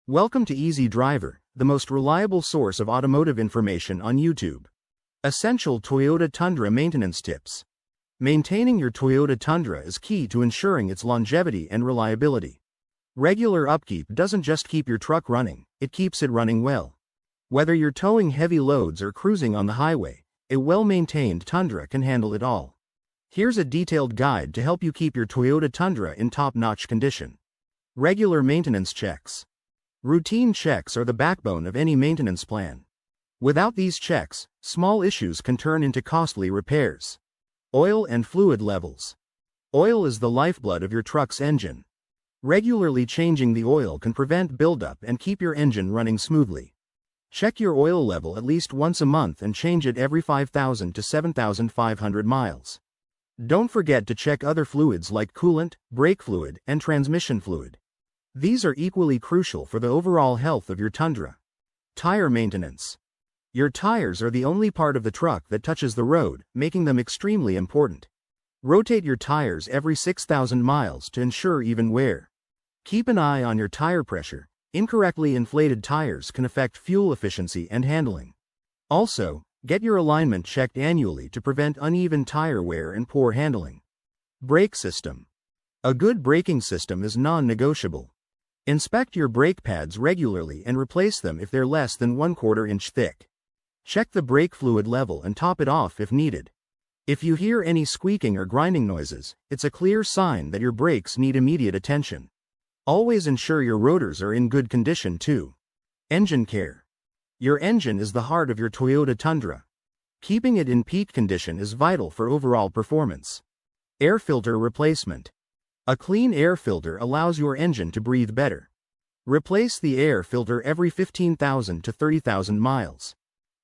Welcome to Easy Driver, the most reliable source of automotive information on YouTube. Essential Toyota Tundra Maintenance Tips. Maintaining your Toyota Tundra is key to ensuring its longevity and reliability. Regular upkeep doesn't just keep your truck running, it keeps it running well. Whether you're towing heavy loads or cruising on the highway, a well-maintained Tundra can handle it all. Here's a detailed guide to help you keep your Toyota Tundra in top-notch condition. Regular maintenance checks. Routine checks are the backbone of any maintenance plan. Without these checks, small issues can turn into costly repairs. Oil and fluid levels. Oil is the lifeblood of your truck's engine. Regularly changing the oil can prevent buildup and keep your engine running smoothly. Check your oil level at least once a month and change it every 5,000 to 7,500 miles. Don't forget to check other fluids like coolant, brake fluid, and transmission fluid. These are equally crucial for the overall health of your Tundra. Tire maintenance. Your tires are the only part of the truck that touches the road, making them extremely important. Rotate your tires every 6,000 miles to ensure even wear. Keep an eye on your tire pressure. Incorrectly inflated tires can affect fuel efficiency and handling. Also, get your alignment checked annually to prevent uneven tire wear and poor handling. Brake system. A good braking system is non-negotiable. Inspect your brake pads regularly and replace them if they're less than 1/4 inch thick. Check the brake fluid level and top it off if needed. If you hear any squeaking or grinding noises, it's a clear sign that your brakes need immediate attention. Always ensure your rotors are in good condition too. Engine care. Your engine is the heart of your Toyota Tundra. Keeping it in peak condition is vital for overall performance. Air filter replacement. A clean air filter allows your engine to breathe better. Replace the air filter every 15,000 to 30,000 miles.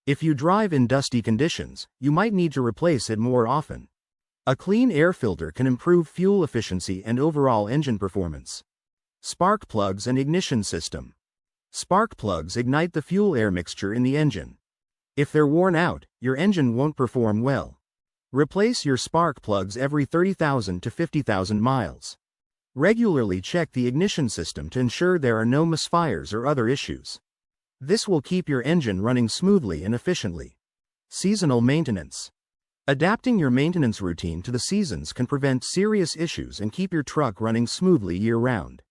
If you drive in dusty conditions, you might need to replace it more often. A clean air filter can improve fuel efficiency and overall engine performance. Spark plugs and ignition system. Spark plugs ignite the fuel-air mixture in the engine. If they're worn out, your engine won't perform well. Replace your spark plugs every 30,000 to 50,000 miles. Regularly check the ignition system to ensure there are no misfires or other issues. This will keep your engine running smoothly and efficiently. Seasonal maintenance. Adapting your maintenance routine to the seasons can prevent serious issues and keep your truck running smoothly year-round.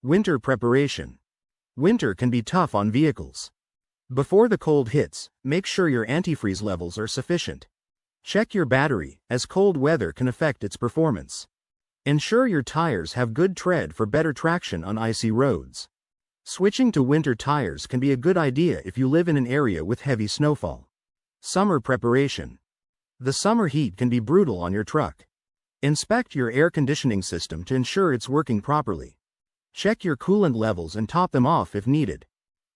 Winter preparation. Winter can be tough on vehicles. Before the cold hits, make sure your antifreeze levels are sufficient. Check your battery, as cold weather can affect its performance. Ensure your tires have good tread for better traction on icy roads. Switching to winter tires can be a good idea if you live in an area with heavy snowfall. Summer preparation. The summer heat can be brutal on your truck. Inspect your air conditioning system to ensure it's working properly. Check your coolant levels and top them off if needed.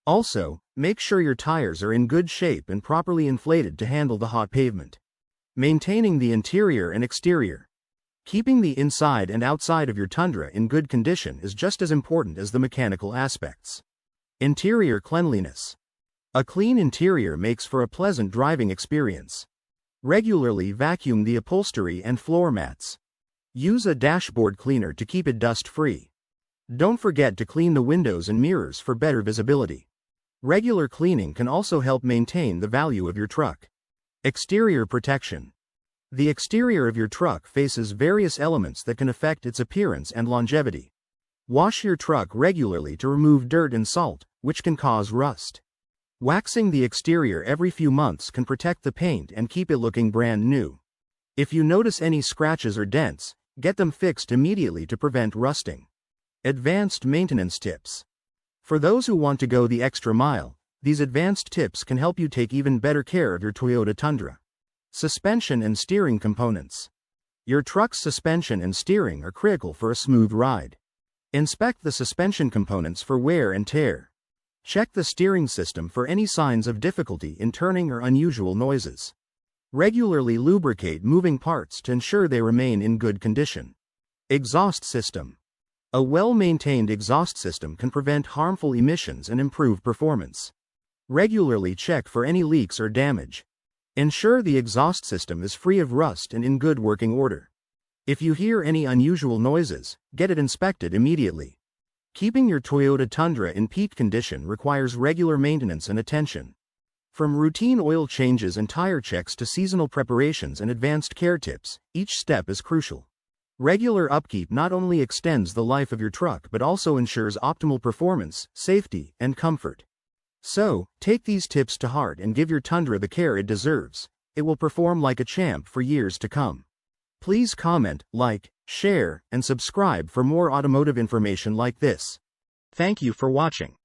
Also, make sure your tires are in good shape and properly inflated to handle the hot pavement. Maintaining the interior and exterior. Keeping the inside and outside of your Tundra in good condition is just as important as the mechanical aspects. Interior cleanliness. A clean interior makes for a pleasant driving experience. Regularly vacuum the upholstery and floor mats. Use a dashboard cleaner to keep it dust-free. Don't forget to clean the windows and mirrors for better visibility. Regular cleaning can also help maintain the value of your truck. Exterior protection. The exterior of your truck faces various elements that can affect its appearance and longevity. Wash your truck regularly to remove dirt and salt, which can cause rust. Waxing the exterior every few months can protect the paint and keep it looking brand new. If you notice any scratches or dents, get them fixed immediately to prevent rusting. Advanced maintenance tips. For those who want to go the extra mile, these advanced tips can help you take even better care of your Toyota Tundra. Suspension and steering components. Your truck's suspension and steering are critical for a smooth ride. Inspect the suspension components for wear and tear. Check the steering system for any signs of difficulty in turning or unusual noises. Regularly lubricate moving parts to ensure they remain in good condition. Exhaust system. A well-maintained exhaust system can prevent harmful emissions and improve performance. Regularly check for any leaks or damage. Ensure the exhaust system is free of rust and in good working order. If you hear any unusual noises, get it inspected immediately. Keeping your Toyota Tundra in peak condition requires regular maintenance and attention. From routine oil changes and tire checks to seasonal preparations and advanced care tips, each step is crucial. Regular upkeep not only extends the life of your truck but also ensures optimal performance, safety, and comfort. So, take these tips to heart and give your Tundra the care it deserves. It will perform like a champ for years to come. Please comment, like, share, and subscribe for more automotive information like this. Thank you for watching.